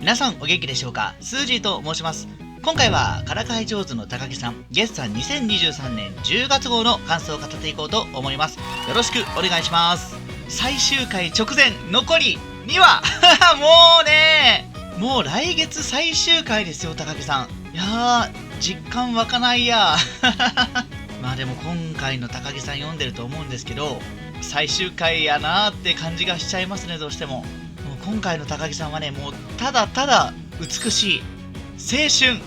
皆さんお元気でしょうか。スージーと申します。今回はからかい上手の高木さん月産2023年10月号の感想を語っていこうと思います。よろしくお願いします。最終回直前残り2話もうね、もう来月最終回ですよ高木さん。いやー実感湧かないやまあでも今回の高木さん読んでると思うんですけど、最終回やなーって感じがしちゃいますね。どうしても今回の高木さんはね、もうただただ美しい青春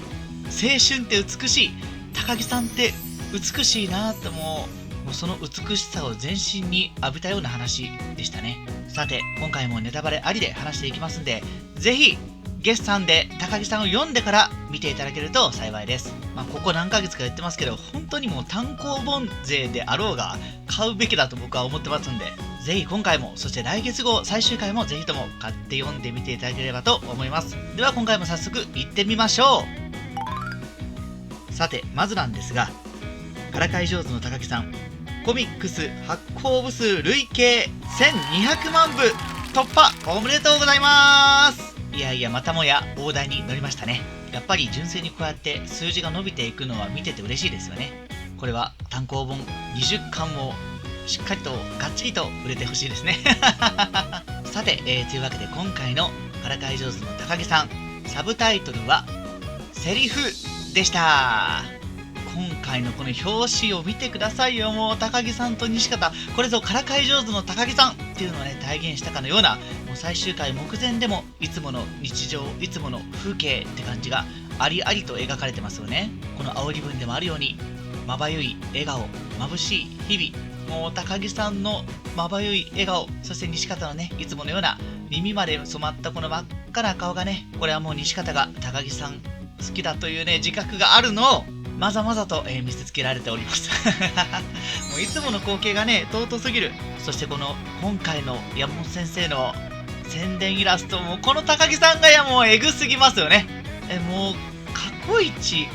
って美しい、高木さんって美しいなって、もうその美しさを全身に浴びたような話でしたね。さて今回もネタバレありで話していきますんで、ぜひ月産で高木さんを読んでから見ていただけると幸いです。ここ何ヶ月か言ってますけど、本当にもう単行本勢であろうが買うべきだと僕は思ってますんで、ぜひ今回も、そして来月号最終回もぜひとも買って読んでみていただければと思います。では今回も早速行ってみましょう。さてまずなんですが、からかい上手の高木さん、コミックス発行部数累計1200万部突破おめでとうございます。いやいや、またもや大台に乗りましたね。やっぱり純粋にこうやって数字が伸びていくのは見てて嬉しいですよね。これは単行本20巻もしっかりとがっちりと売れてほしいですねさて、というわけで今回のからかい上手の高木さん、サブタイトルはセリフでした。今回のこの表紙を見てくださいよ。もう高木さんと西方、これぞからかい上手の高木さんっていうのをね体現したかのような、もう最終回目前でもいつもの日常、いつもの風景って感じがありありと描かれてますよね。この煽り文でもあるように、まばゆい笑顔、眩しい日々、もう高木さんのまばゆい笑顔、そして西方のねいつものような耳まで染まったこの真っ赤な顔がね、これはもう西方が高木さん好きだというね自覚があるのをまざまざと、見せつけられておりますもういつもの光景がね尊すぎる。そしてこの今回の山本先生の宣伝イラストも、この高木さんがもうエグすぎますよね。もう過去一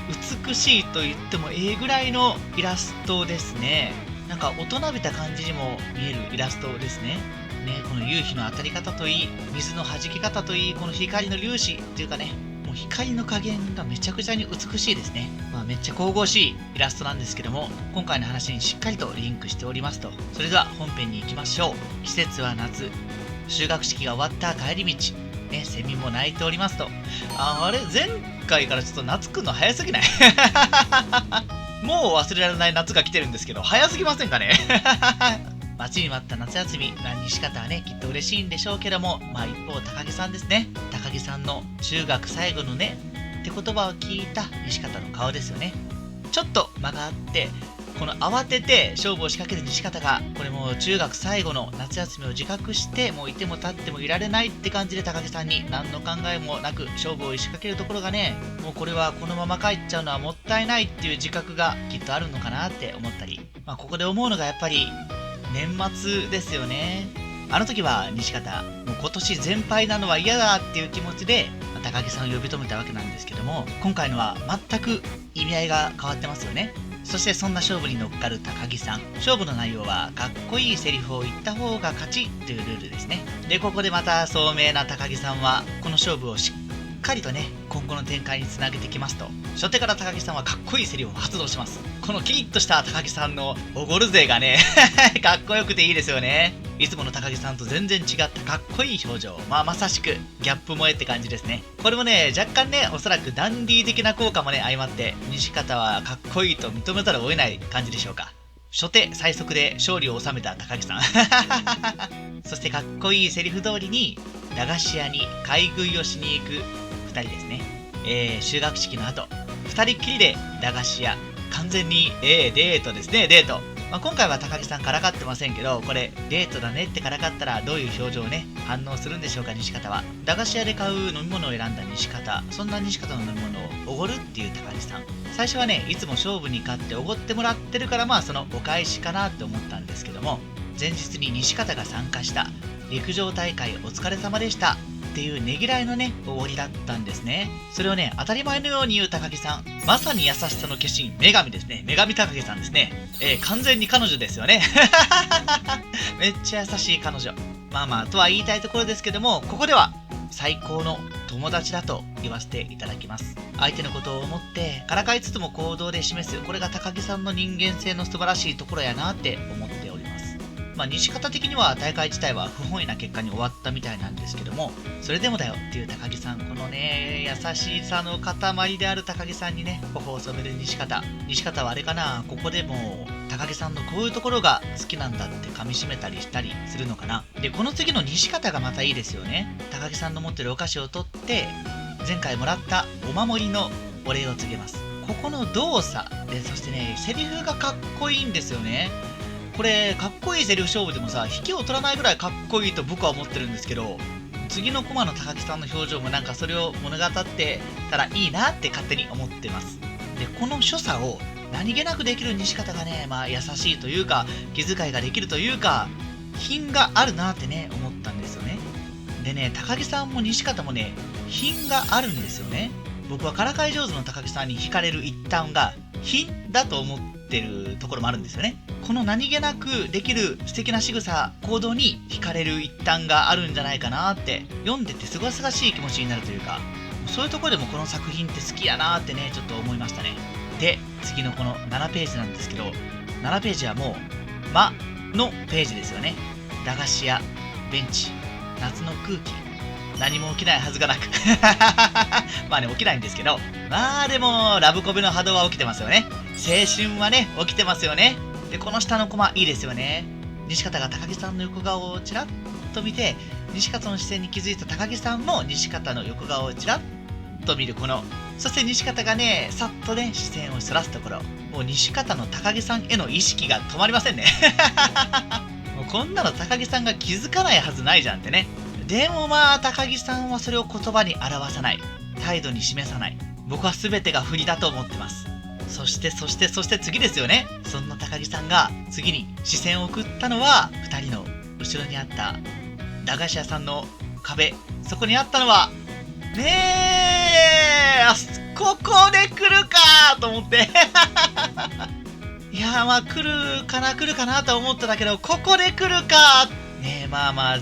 美しいと言ってもぐらいのイラストですね。なんか大人びた感じにも見えるイラストですね。この夕日の当たり方といい、水の弾き方といい、この光の粒子っていうかね、もう光の加減がめちゃくちゃに美しいですね。めっちゃ神々しいイラストなんですけども、今回の話にしっかりとリンクしておりますと。それでは本編に行きましょう。季節は夏、修学式が終わった帰り道、セミも鳴いておりますと。あれ前回からちょっと夏来るの早すぎないもう忘れられない夏が来てるんですけど、早すぎませんかね待ちに待った夏休み、西方はねきっと嬉しいんでしょうけども、一方高木さんですね。高木さんの中学最後のねって言葉を聞いた西方の顔ですよね。ちょっと間があって、この慌てて勝負を仕掛ける西方が、これもう中学最後の夏休みを自覚して、もういても立ってもいられないって感じで高木さんに何の考えもなく勝負を仕掛けるところがね、もうこれはこのまま帰っちゃうのはもったいないっていう自覚がきっとあるのかなって思ったり、ここで思うのがやっぱり年末ですよね。あの時は西方、もう今年全敗なのは嫌だっていう気持ちで高木さんを呼び止めたわけなんですけども、今回のは全く意味合いが変わってますよね。そしてそんな勝負に乗っかる高木さん、勝負の内容はかっこいいセリフを言った方が勝ちというルールですね。でここでまた聡明な高木さんはこの勝負をしっかりとね今後の展開につなげてきますと、初手から高木さんはかっこいいセリフを発動します。このキリッとした高木さんのおごる勢がねかっこよくていいですよね。いつもの高木さんと全然違ったかっこいい表情、まさしくギャップ萌えって感じですね。これもね若干ねおそらくダンディー的な効果もね相まって、西方はかっこいいと認めざるを得ない感じでしょうか。初手最速で勝利を収めた高木さんそしてかっこいいセリフ通りに駄菓子屋に買い食いをしに行く2人ですね。修学式の後2人っきりで駄菓子屋、完全にデートですね。デート、今回は高木さんからかってませんけど、これデートだねってからかったらどういう表情をね反応するんでしょうか。西方は駄菓子屋で買う飲み物を選んだ西方、そんな西方の飲み物をおごるっていう高木さん、最初はねいつも勝負に勝っておごってもらってるからそのお返しかなって思ったんですけども、前日に西方が参加した陸上大会お疲れ様でしたっていうねぎらいのねおごりだったんですね。それをね当たり前のように言う高木さん、まさに優しさの化身、女神ですね。女神高木さんですね。完全に彼女ですよねめっちゃ優しい彼女。とは言いたいところですけども、ここでは最高の友達だと言わせていただきます。相手のことを思ってからかいつつも行動で示す、これが高木さんの人間性の素晴らしいところやなって思っております。西方的には大会自体は不本意な結果に終わったみたいなんですけども、それでもだよっていう高木さん、このね優しさの塊である高木さんにね頬を染める西方はあれかな、ここでも高木さんのこういうところが好きなんだって噛み締めたりしたりするのかな。でこの次の西方がまたいいですよね。高木さんの持ってるお菓子を取って前回もらったお守りのお礼を告げます。ここの動作で、そしてねセリフがかっこいいんですよね。これかっこいいセリフ勝負でもさ、引きを取らないぐらいかっこいいと僕は思ってるんですけど、次のコマの高木さんの表情もなんかそれを物語ってたらいいなって勝手に思ってます。でこの所作を何気なくできる西方がね、優しいというか気遣いができるというか品があるなってね思ったんですよね。でね高木さんも西方もね品があるんですよね。僕はからかい上手の高木さんに惹かれる一端が品だと思ってるところもあるんですよね。この何気なくできる素敵な仕草行動に惹かれる一端があるんじゃないかなって、読んでてすがすがしい気持ちになるというか、そういうところでもこの作品って好きやなってねちょっと思いましたね。で次のこの7ページなんですけど、7ページはもう魔のページですよね。駄菓子屋、ベンチ、夏の空気、何も起きないはずがなく起きないんですけど、でもラブコメの波動は起きてますよね。青春はね起きてますよね。でこの下のコマいいですよね。西方が高木さんの横顔をちらっと見て、西方の視線に気づいた高木さんも西方の横顔をちらっと見るこの、そして西方がねさっとね視線をそらすところ、もう西方の高木さんへの意識が止まりませんねもうこんなの高木さんが気づかないはずないじゃんってね。でも高木さんはそれを言葉に表さない、態度に示さない、僕は全てが振りだと思ってます。そして次ですよね。そんな高木さんが次に視線を送ったのは2人の後ろにあった駄菓子屋さんの壁、そこにあったのはここで来るかと思っていや来るかなと思っただけど、ここで来るかね。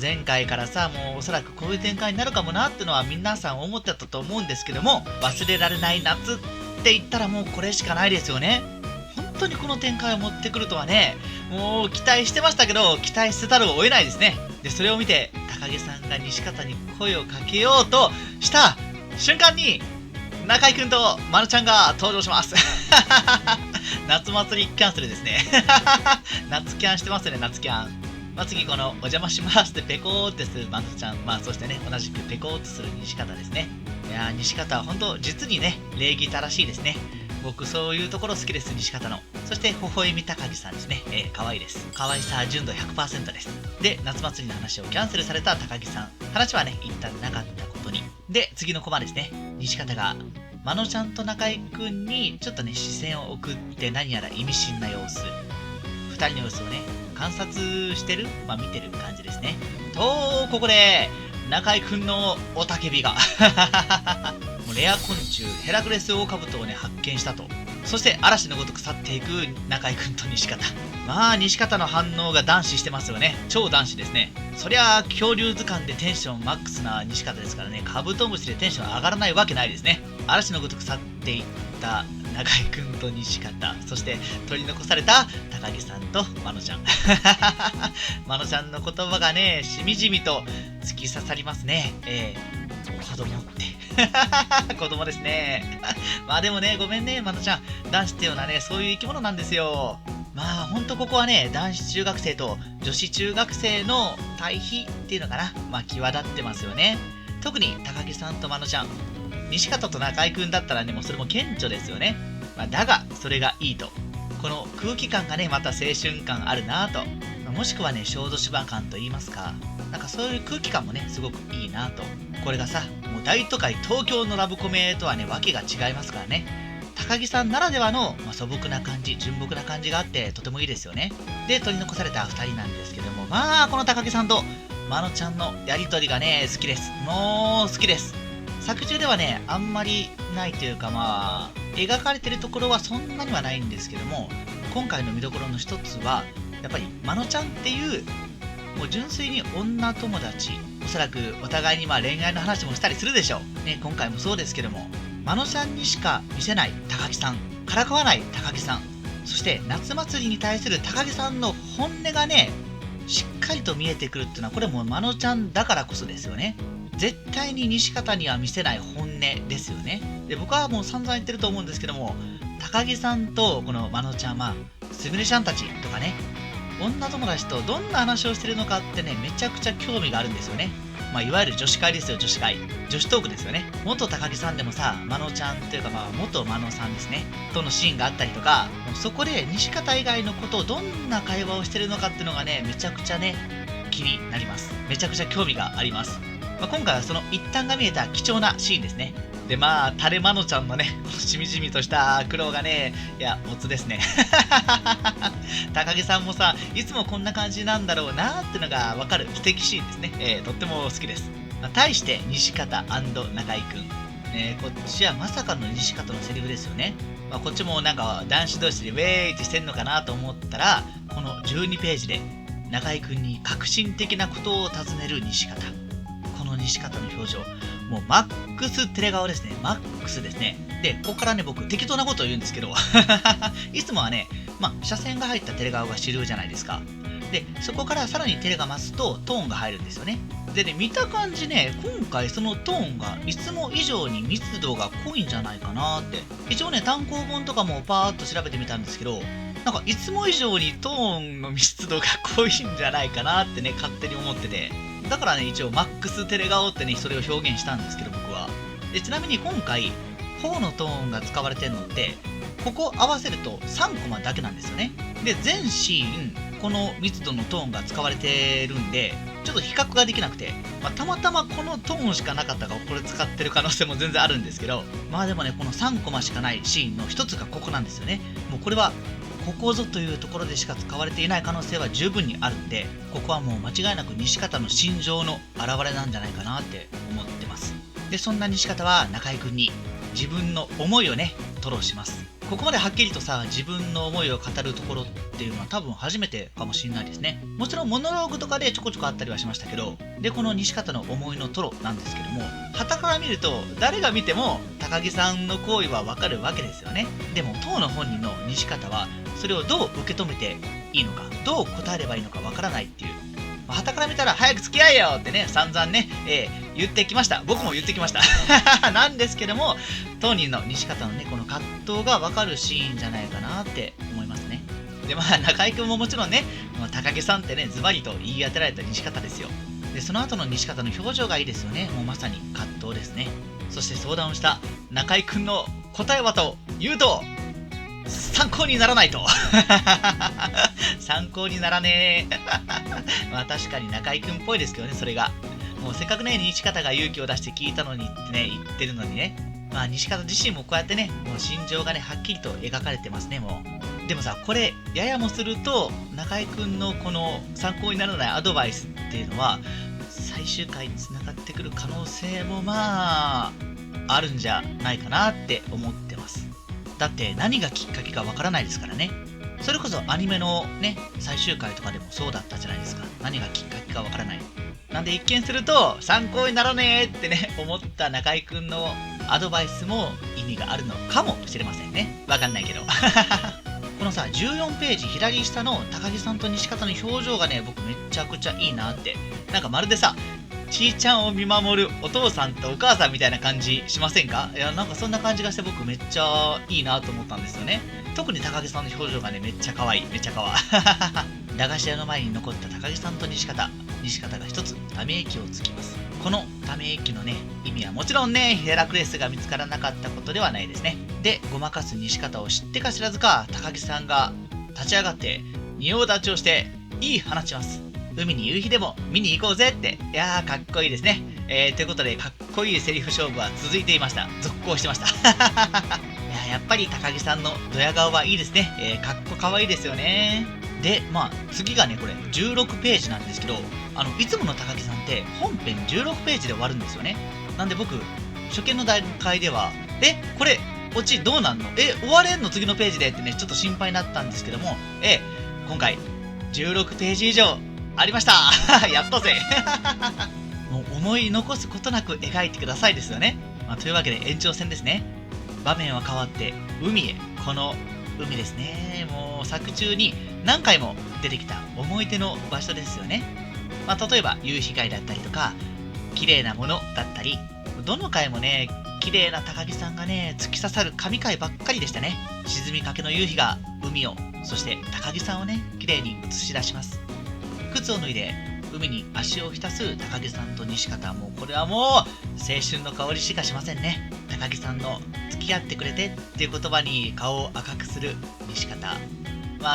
前回からさ、もうおそらくこういう展開になるかもなってのは皆さん思ってたと思うんですけども、忘れられない夏って言ったらもうこれしかないですよね。本当にこの展開を持ってくるとはね、もう期待してましたけど、期待せざるを得ないですね。でそれを見て高木さんが西方に声をかけようとした瞬間に中井くんとまるちゃんが登場します夏祭りキャンセルですね夏キャンしてますね、夏キャン。次このお邪魔しますってペコーってするまるちゃん、そしてね同じくペコーってする西方ですね。いや西方は本当実にね礼儀正しいですね。僕そういうところ好きです、西方の。そして微笑み高木さんですね。可愛いです。可愛さ純度 100% です。で夏祭りの話をキャンセルされた高木さん、話はね一旦なかったことに。で次のコマですね。西方がまのちゃんと中井くんにちょっとね視線を送って何やら意味深な様子、2人の様子をね観察してる、見てる感じですね。とここで中井くんの雄たけびがもうレア昆虫ヘラクレスオオカブトをね発見したと。そして嵐のごとく去っていく中井くんと西方。西方の反応が男子してますよね。超男子ですね。そりゃ恐竜図鑑でテンションマックスな西方ですからね、カブトムシでテンション上がらないわけないですね。嵐のごとく去っていった中井くんと西方、そして取り残された高木さんとまのちゃんまのちゃんの言葉がねしみじみと突き刺さりますね。子供って子供ですねでもねごめんねまのちゃん、男子っていうのはねそういう生き物なんですよ。ほんとここはね男子中学生と女子中学生の対比っていうのかな、際立ってますよね。特に高木さんとまのちゃん、西方と中井くんだったらねもうそれも顕著ですよね。だがそれがいいと、この空気感がねまた青春感あるなと、もしくはね小豆島感と言いますか、なんかそういう空気感もねすごくいいなと。これがさもう大都会東京のラブコメとはねわけが違いますからね。高木さんならではの、素朴な感じ、純朴な感じがあってとてもいいですよね。で取り残された2人なんですけども、この高木さんとまのちゃんのやりとりがね好きです。もう好きです。作中ではねあんまりないというか、描かれてるところはそんなにはないんですけども、今回の見どころの一つはやっぱりまのちゃんっていうもう純粋に女友達、おそらくお互いに恋愛の話もしたりするでしょう。ね、今回もそうですけども、まのちゃんにしか見せない高木さん、からかわない高木さん、そして夏祭りに対する高木さんの本音がね、しっかりと見えてくるっていうのは、これもまのちゃんだからこそですよね。絶対に西方には見せない本音ですよね。で、僕はもう散々言ってると思うんですけども、高木さんとこのまのちゃんは、すみれちゃんたちとかね、女友達とどんな話をしてるのかってね、めちゃくちゃ興味があるんですよね。いわゆる女子会ですよ、女子会。女子トークですよね。元高木さんでもさ、まのちゃんというか元まのさんですね。とのシーンがあったりとか、そこで西方以外のことをどんな会話をしてるのかっていうのがね、めちゃくちゃね、気になります。めちゃくちゃ興味があります。今回はその一端が見えた貴重なシーンですね。で、タレまのちゃんのね、しみじみとした苦労がね、いや、オツですね。高木さんもさ、いつもこんな感じなんだろうなーってのがわかる素敵シーンですね。とっても好きです。対して西方&中居くん。こっちはまさかの西方のセリフですよね。こっちもなんか男子同士でウェーイってしてんのかなと思ったら、この12ページで中居くんに革新的なことを尋ねる西方。この西方の表情、もうマックステレ顔ですね。マックスですね。で、ここからね、僕適当なことを言うんですけど、いつもはね、斜線が入ったテレ顔が主流じゃないですか。で、そこからさらにテレが増すとトーンが入るんですよね。でね、見た感じね、今回そのトーンがいつも以上に密度が濃いんじゃないかなって。一応ね、単行本とかもパーッと調べてみたんですけど、なんかいつも以上にトーンの密度が濃いんじゃないかなってね、勝手に思ってて。だからね、一応マックステレ顔ってね、それを表現したんですけど、僕は。で、ちなみに今回、4のトーンが使われてるのって、ここ合わせると3コマだけなんですよね。で、全シーン、この密度のトーンが使われてるんで、ちょっと比較ができなくて、たまたまこのトーンしかなかったからこれ使ってる可能性も全然あるんですけど、でもね、この3コマしかないシーンの一つがここなんですよね。もうこれは、ここぞというところでしか使われていない可能性は十分にあるんで、ここはもう間違いなく西方の心情の表れなんじゃないかなって思ってます。で、そんな西方は中居くんに自分の思いをね、吐露します。ここまではっきりとさ、自分の思いを語るところっていうのは多分初めてかもしれないですね。もちろんモノローグとかでちょこちょこあったりはしましたけど、で、この西方の思いの吐露なんですけども、傍から見ると誰が見ても高木さんの行為はわかるわけですよね。でも当の本人の西方はそれをどう受け止めていいのか、どう答えればいいのかわからないっていう。傍から見たら早く付き合えよってね、散々ね、言ってきました。僕も言ってきました。なんですけども、当人の西方のね、この葛藤がわかるシーンじゃないかなって思いますね。で、中居君ももちろんね、高木さんってね、ズバリと言い当てられた西方ですよ。で、その後の西方の表情がいいですよね。もうまさに葛藤ですね。そして相談をした中居君の答えはというと、参考にならないと。参考にならねえ。確かに中居くんっぽいですけどね、それが。もうせっかくね、西方が勇気を出して聞いたのにってね、言ってるのにね。西方自身もこうやってね、もう心情がね、はっきりと描かれてますね、もう。でもさ、これ、ややもすると、中居くんのこの参考にならないアドバイスっていうのは、最終回に繋がってくる可能性もあるんじゃないかなって思ってます。だって何がきっかけかわからないですからね。それこそアニメのね、最終回とかでもそうだったじゃないですか。何がきっかけかわからない。なんで一見すると参考にならねえってね、思った中居くんのアドバイスも意味があるのかもしれませんね。わかんないけど。このさ、14ページ左下の高木さんと西方の表情がね、僕めちゃくちゃいいなって。なんかまるでさ、ちーちゃんを見守るお父さんとお母さんみたいな感じしませんか？いや、なんかそんな感じがして僕めっちゃいいなと思ったんですよね。特に高木さんの表情がね、めっちゃ可愛い。めっちゃ可愛い。駄菓子屋の前に残った高木さんと西方が一つため息をつきます。このため息のね、意味はもちろんね、ヘラクレスが見つからなかったことではないですね。で、ごまかす西方を知ってか知らずか、高木さんが立ち上がって仁王立ちをしていい放ちます。海に夕日でも見に行こうぜって。いやー、かっこいいですね。ということで、かっこいいセリフ勝負は続いていました。続行してました。やっぱり高木さんのドヤ顔はいいですね。かっこかわいいですよね。で、次がね、これ16ページなんですけど、いつもの高木さんって本編16ページで終わるんですよね。なんで僕、初見の段階では、これ、オチどうなんの？終われんの次のページでってね、ちょっと心配になったんですけども、今回、16ページ以上、ありましたやったぜもう思い残すことなく描いてくださいですよね。というわけで延長戦ですね。場面は変わって海へ。この海ですね、もう作中に何回も出てきた思い出の場所ですよね。例えば夕日貝だったりとか綺麗なものだったり、どの回もね綺麗な高木さんがね突き刺さる神回ばっかりでしたね。沈みかけの夕日が海を、そして高木さんをね綺麗に映し出します。靴を脱いで海に足を浸す高木さんと西方、もうこれはもう青春の香りしかしませんね。高木さんの付き合ってくれてっていう言葉に顔を赤くする西方、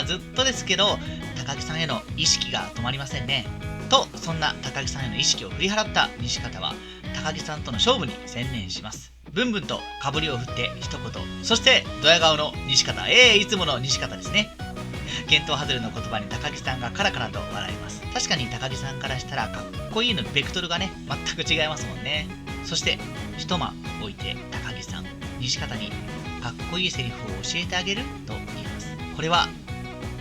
ずっとですけど高木さんへの意識が止まりませんね。とそんな高木さんへの意識を振り払った西方は高木さんとの勝負に専念します。ブンブンとかぶりを振って一言、そしてドヤ顔の西方、いつもの西方ですね。見当外れの言葉に高木さんがカラカラと笑います。確かに高木さんからしたらかっこいいのベクトルがね全く違いますもんね。そして一間置いて高木さん、西方にかっこいいセリフを教えてあげると言います。これは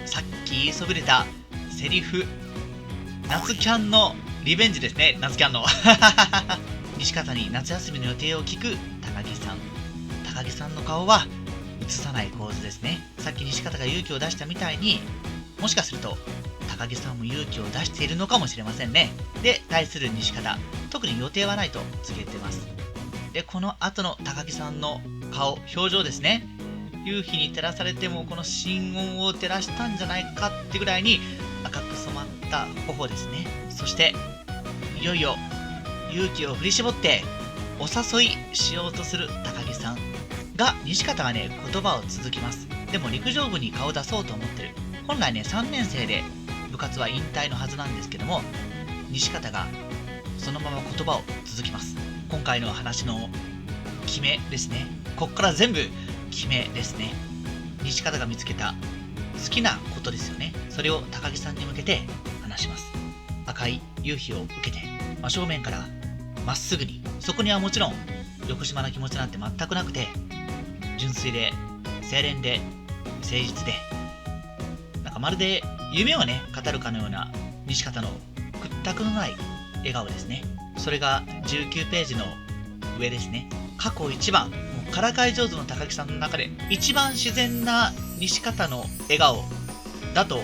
さっき言いそびれたセリフ、夏キャンのリベンジですね。夏キャンの西方に夏休みの予定を聞く高木さん。高木さんの顔は映さない構図ですね。さっき西方が勇気を出したみたいに、もしかすると高木さんも勇気を出しているのかもしれませんね。で、対する西方、特に予定はないと告げてます。で、この後の高木さんの顔、表情ですね。夕日に照らされてもこの心音を照らしたんじゃないかってぐらいに赤く染まった頬ですね。そしていよいよ勇気を振り絞ってお誘いしようとする高木さんが、西方がね言葉を続きます。でも陸上部に顔出そうと思ってる。本来ね3年生で部活は引退のはずなんですけども、西方がそのまま言葉を続きます。今回の話の決めですね。こっから全部決めですね。西方が見つけた好きなことですよね。それを高木さんに向けて話します。赤い夕日を受けて真正面からまっすぐに、そこにはもちろん横島な気持ちなんて全くなくて、純粋で清廉で誠実で、まるで夢をね語るかのような西方の屈託のない笑顔ですね。それが19ページの上ですね。過去一番、もうからかい上手の高木さんの中で一番自然な西方の笑顔だと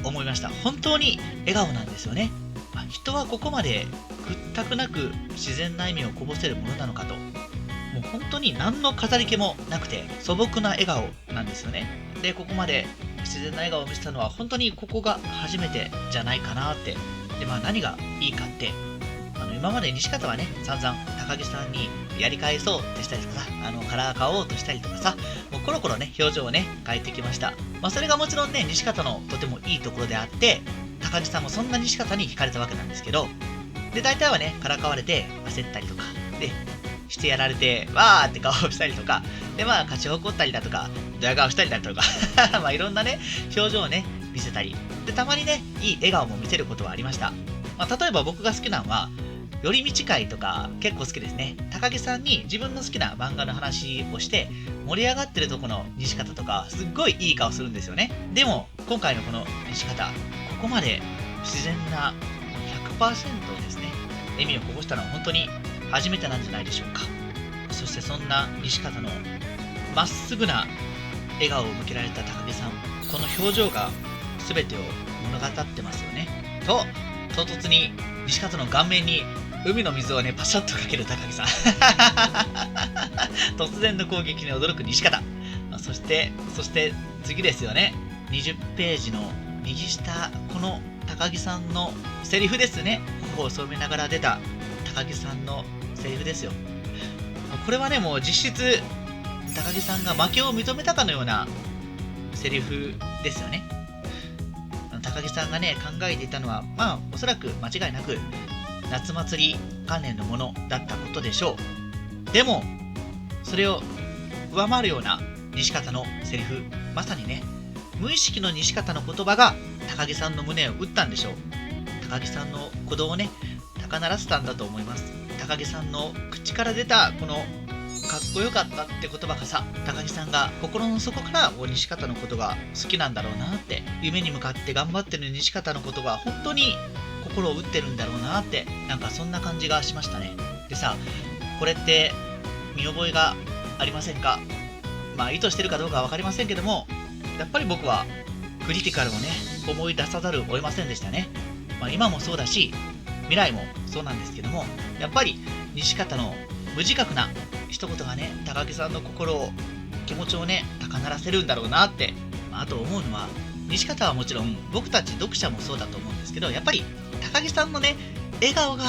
思いました。本当に笑顔なんですよね。人はここまで屈託なく自然な意味をこぼせるものなのかと。もう本当に何の飾り気もなくて素朴な笑顔なんですよね。で、ここまで自然な笑顔を見せたのは本当にここが初めてじゃないかなって。で、何がいいかって、今まで西方はね散々高木さんにやり返そうってしたりとかさ、からかおうとしたりとかさ、もうコロコロね表情をね変えてきました。それがもちろんね西方のとてもいいところであって、高木さんもそんな西方に惹かれたわけなんですけど、で大体はねからかわれて焦ったりとかでしてやられてわーって顔をしたりとかで、勝ち誇ったりだとかドヤ顔したりだとかいろんなね表情をね見せたりで、たまにねいい笑顔も見せることはありました。例えば僕が好きなのは寄り道会とか結構好きですね。高木さんに自分の好きな漫画の話をして盛り上がってるとこの西方とかすっごいいい顔するんですよね。でも今回のこの西方、ここまで自然な 100% ですね笑みをこぼしたのは本当に初めてなんじゃないでしょうか。そしてそんな西方のまっすぐな笑顔を向けられた高木さん、この表情が全てを物語ってますよね。と唐突に西方の顔面に海の水をねパシャッとかける高木さん突然の攻撃に驚く西方、そして次ですよね。20ページの右下、この高木さんのセリフですね。頬を染めながら出た高木さんのセリフですよ。これはねもう実質高木さんが負けを認めたかのようなセリフですよね。高木さんがね考えていたのはおそらく間違いなく夏祭り関連のものだったことでしょう。でもそれを上回るような西方のセリフ、まさにね無意識の西方の言葉が高木さんの胸を打ったんでしょう。高木さんの鼓動をね高鳴らせたんだと思います。高木さんの口から出たこのかっこよかったって言葉がさ、高木さんが心の底から西方のことが好きなんだろうなって、夢に向かって頑張ってる西方のことが本当に心を打ってるんだろうなって、なんかそんな感じがしましたね。でさ、これって見覚えがありませんか？まあ意図してるかどうかは分かりませんけども、やっぱり僕はクリティカルをね思い出さざるを得ませんでしたね。まあ、今もそうだし未来もそうなんですけども、やっぱり西方の無自覚な一言がね高木さんの心を、気持ちをね高鳴らせるんだろうなって、あと思うのは、西方はもちろん僕たち読者もそうだと思うんですけど、やっぱり高木さんのね笑顔が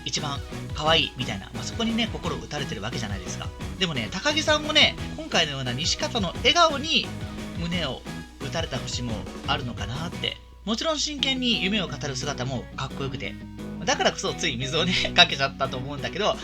一番可愛いみたいな、そこにね心打たれてるわけじゃないですか。でもね、高木さんもね今回のような西方の笑顔に胸を打たれた節もあるのかなって。もちろん真剣に夢を語る姿もかっこよくて、だからこそつい水をねかけちゃったと思うんだけど、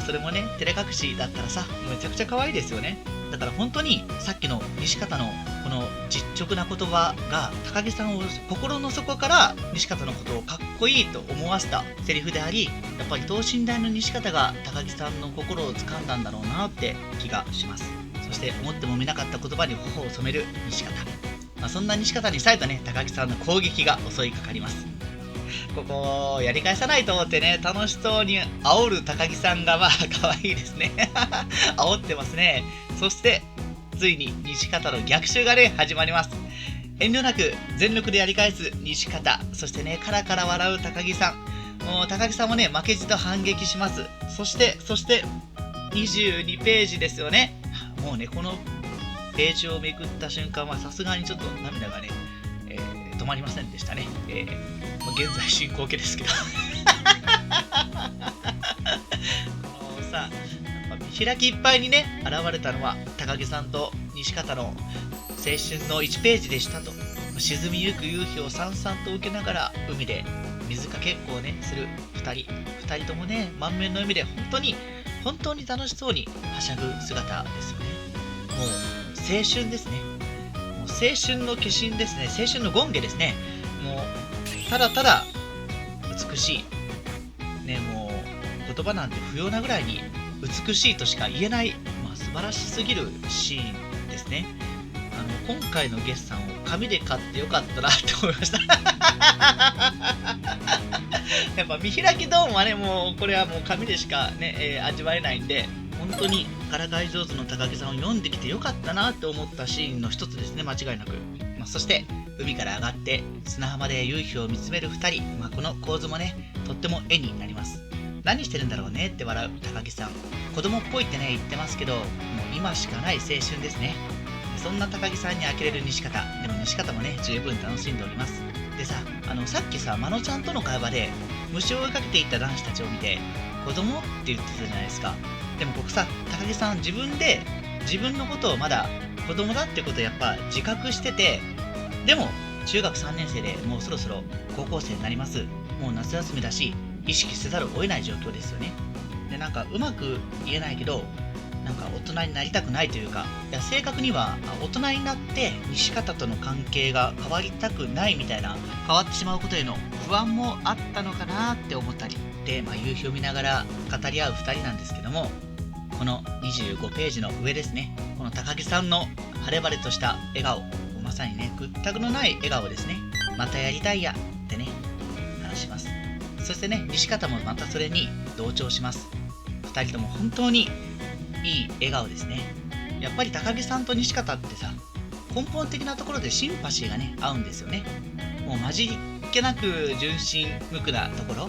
それもね照れ隠しだったらさ、めちゃくちゃ可愛いですよね。だから本当にさっきの西方のこの実直な言葉が高木さんを心の底から西方のことをかっこいいと思わせたセリフであり、やっぱり等身大の西方が高木さんの心を掴んだんだろうなって気がします。そして思ってもみなかった言葉に頬を染める西方、そんな西方に再度ね高木さんの攻撃が襲いかかります。ここやり返さないと思ってね楽しそうに煽る高木さんが可愛いですね煽ってますね。そしてついに西方の逆襲がね始まります。遠慮なく全力でやり返す西方、そしてねカラカラ笑う高木さん、もう高木さんもね負けじと反撃します。そして22ページですよね。もうねこのページをめくった瞬間はさすがにちょっと涙がね、止まりませんでしたね。現在進行形ですけどさ、見開きいっぱいにね現れたのは高木さんと西方の青春の1ページでしたと。沈みゆく夕日をさんさんと受けながら海で水かけっこをねする2人ともね満面の笑みで本当に楽しそうにはしゃぐ姿ですよね。もう青春ですね。もう青春の化身ですね。青春の権化ですね。もうただただ美しいね、もう言葉なんて不要なぐらいに美しいとしか言えない、素晴らしすぎるシーンですね。今回の月さんを紙で買ってよかったなって思いましたやっぱ見開きドームはねもうこれはもう紙でしかね、味わえないんで、本当にからかい上手の高木さんを読んできてよかったなって思ったシーンの一つですね、間違いなく。そして海から上がって砂浜で夕日を見つめる2人、この構図もねとっても絵になります。何してるんだろうねって笑う高木さん、子供っぽいってね言ってますけど、もう今しかない青春ですね。そんな高木さんに呆れる西方、でも西方もね十分楽しんでおります。でさ、さっきさまのちゃんとの会話で虫を追いかけていった男子たちを見て子供って言ってたじゃないですか。でも僕さ、高木さん自分で自分のことをまだ子供だってことをやっぱ自覚してて、でも中学3年生でもうそろそろ高校生になります。もう夏休みだし意識せざるを得ない状況ですよね。でなんかうまく言えないけど、なんか大人になりたくないというか、正確には大人になって西方との関係が変わりたくないみたいな、変わってしまうことへの不安もあったのかなって思ったりで、夕日を見ながら語り合う2人なんですけども、この25ページの上ですね、この高木さんの晴れ晴れとした笑顔、まさにね屈託のない笑顔ですね。またやりたいやってね話します。そしてね西方もまたそれに同調します。2人とも本当にいい笑顔ですね。やっぱり高木さんと西方ってさ、根本的なところでシンパシーがね合うんですよね。もう混じりっけなく純真無垢なところ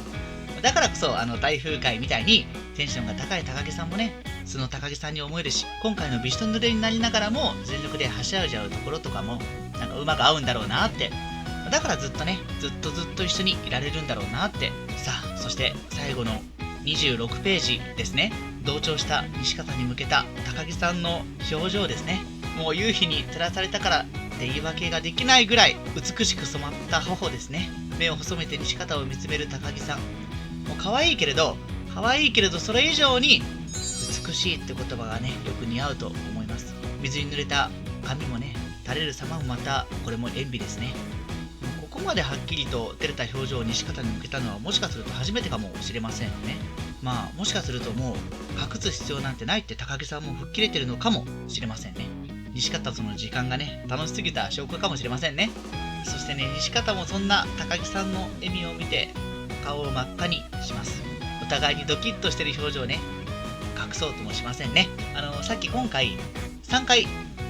だからこそ、大風会みたいにテンションが高い高木さんもねその高木さんに思えるし、今回のビシと濡れになりながらも全力ではしゃいじゃうところとかもなんかうまく合うんだろうなって、だからずっと一緒にいられるんだろうなって。さあ、そして最後の26ページですね。同調した西方に向けた高木さんの表情ですね。もう夕日に照らされたからって言い訳ができないぐらい美しく染まった頬ですね。目を細めて西方を見つめる高木さん、もう可愛いけれどそれ以上に美しいって言葉がねよく似合うと思います。水に濡れた髪もね垂れる様もまたこれも演美ですね。ここまではっきりと照れた表情を西方に向けたのはもしかすると初めてかもしれませんよね。もしかするともう隠す必要なんてないって高木さんも吹っ切れてるのかもしれませんね。西方との時間がね楽しすぎた証拠かもしれませんね。そしてね西方もそんな高木さんの笑みを見て顔を真っ赤にします。お互いにドキッとしてる表情をね隠そうともしませんね。さっき今回3回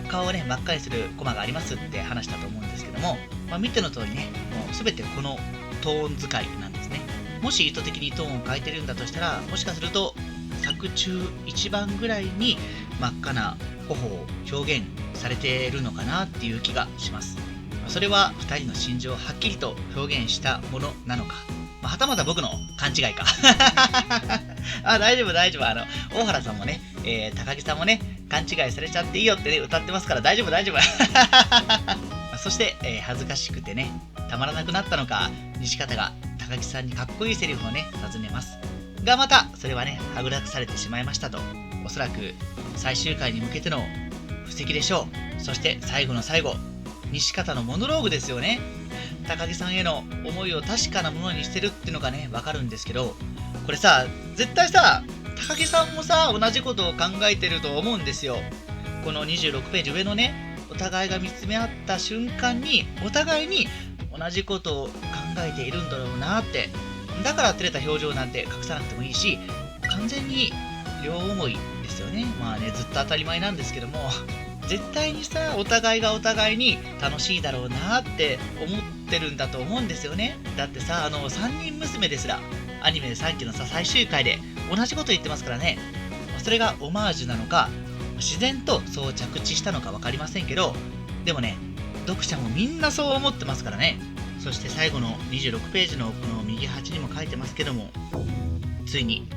顔をね真っ赤にするコマがありますって話したと思うんですけども、見ての通りね、もう全てこのトーン使いなんですね。もし意図的にトーンを変えてるんだとしたら、もしかすると作中一番ぐらいに真っ赤な頬を表現されているのかなっていう気がします。それは2人の心情をはっきりと表現したものなのか、はたまた僕の勘違いか大丈夫大丈夫。大原さんもね、高木さんもね勘違いされちゃっていいよってね歌ってますから大丈夫大丈夫そして、恥ずかしくてねたまらなくなったのか、西方が高木さんにかっこいいセリフをね尋ねますが、またそれはねはぐらかされてしまいましたと。おそらく最終回に向けての布石でしょう。そして最後の最後、西方のモノローグですよね。高木さんへの思いを確かなものにしてるっていうのがねわかるんですけど、これさ絶対さ高木さんもさ同じことを考えてると思うんですよ。この26ページ上のね、お互いが見つめ合った瞬間にお互いに同じことを考えているんだろうなって。だから照れた表情なんて隠さなくてもいいし、完全に両思いですよね。ずっと当たり前なんですけども、絶対にさお互いがお互いに楽しいだろうなって思ってるんだと思うんですよね。だってさ3人娘ですらアニメでさっきのさ最終回で同じこと言ってますからね。それがオマージュなのか自然とそう着地したのか分かりませんけど、でもね読者もみんなそう思ってますからね。そして最後の26ページのこの右端にも書いてますけども、ついに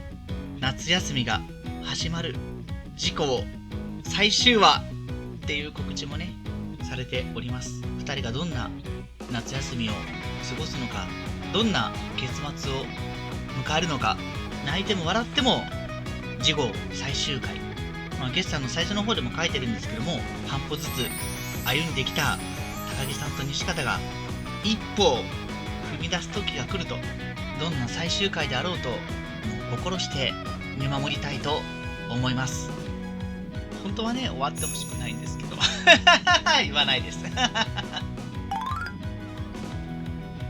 夏休みが始まる、事故最終話っていう告知もねされております。2人がどんな夏休みを過ごすのか、どんな結末を迎えるのか、泣いても笑っても次号最終回、ゲスさんの最初の方でも書いてるんですけども、半歩ずつ歩んできた高木さんと西方が一歩を踏み出す時が来ると、どんな最終回であろうともう心して見守りたいと思います。本当はね終わってほしくないんですけど言わないです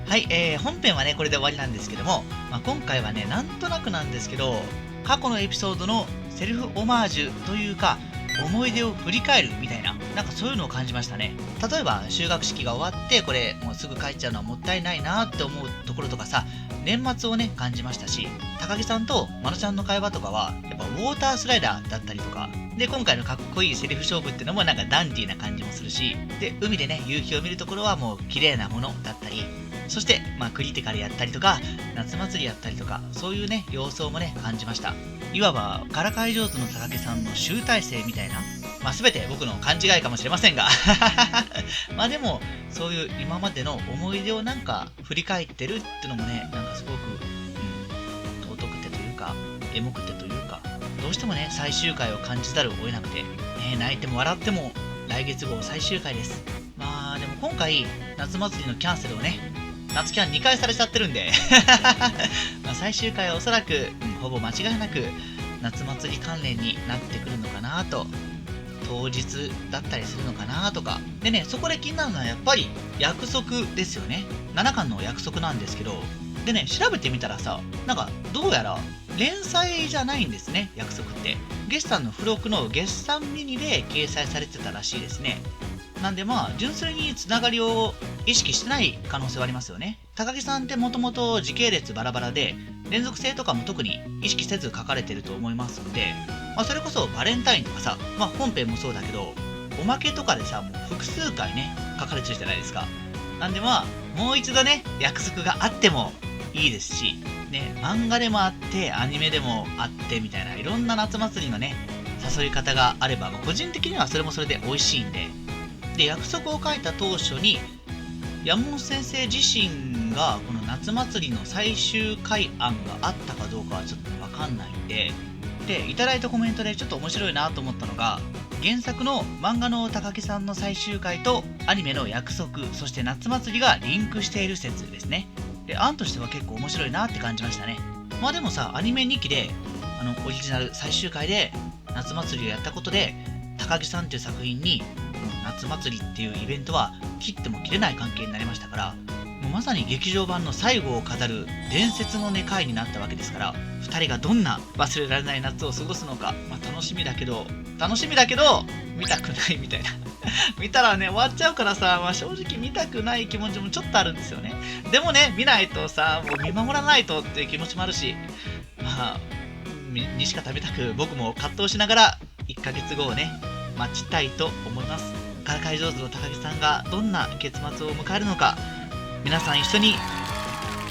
はい、本編はねこれで終わりなんですけども、今回はねなんとなくなんですけど、過去のエピソードのセルフオマージュというか思い出を振り返るみたいな、なんかそういうのを感じましたね。例えば修学式が終わってこれもうすぐ帰っちゃうのはもったいないなって思うところとかさ、年末をね感じましたし、高木さんとまなちゃんの会話とかはやっぱウォータースライダーだったりとかで、今回のかっこいいセリフ勝負っていうのもなんかダンディーな感じもするし、で海でね夕日を見るところはもう綺麗なものだったり、そしてクリティカルやったりとか夏祭りやったりとか、そういうね様相もね感じました。いわばからかい上手の高木さんの集大成みたいな、全て僕の勘違いかもしれませんがでもそういう今までの思い出をなんか振り返ってるってのもね、なんかすごく、尊くてというかエモくてというか、どうしてもね最終回を感じざるを得なくて、泣いても笑っても来月号最終回です。でも今回夏祭りのキャンセルをね夏キャン2回されちゃってるんで最終回はおそらく、ほぼ間違いなく夏祭り関連になってくるのかなと、当日だったりするのかなとかでね、そこで気になるのはやっぱり約束ですよね。7巻の約束なんですけど、でね調べてみたらさ、なんかどうやら連載じゃないんですね、約束って。月産の付録の月産ミニで掲載されてたらしいですね。なんで純粋につながりを意識してない可能性はありますよね。高木さんってもともと時系列バラバラで連続性とかも特に意識せず書かれてると思いますので、それこそバレンタインとかさ、本編もそうだけどおまけとかでさもう複数回ね書かれてるじゃないですか。なんでもう一度ね約束があってもいいですしね、漫画でもあってアニメでもあってみたいないろんな夏祭りのね誘い方があれば、個人的にはそれもそれで美味しいんで、約束を書いた当初に山本先生自身がこの夏祭りの最終回案があったかどうかはちょっと分かんないんで、いただいたコメントでちょっと面白いなと思ったのが、原作の漫画の高木さんの最終回とアニメの約束、そして夏祭りがリンクしている説ですね。で案としては結構面白いなって感じましたね。でもさ、アニメ2期でオリジナル最終回で夏祭りをやったことで高木さんっていう作品に夏祭りっていうイベントは切っても切れない関係になりましたから、もうまさに劇場版の最後を飾る伝説のね回になったわけですから、2人がどんな忘れられない夏を過ごすのか、楽しみだけど見たくないみたいな見たらね終わっちゃうからさ、正直見たくない気持ちもちょっとあるんですよね。でもね、見ないとさ、もう見守らないとっていう気持ちもあるし、西方みたく僕も葛藤しながら1ヶ月後をね待ちたいと思います。からかい上手の高木さんがどんな結末を迎えるのか、皆さん一緒に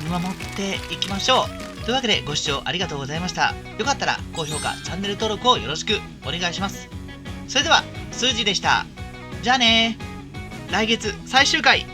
見守っていきましょう。というわけでご視聴ありがとうございました。よかったら高評価、チャンネル登録をよろしくお願いします。それでは、数字でした。じゃあねー。来月最終回。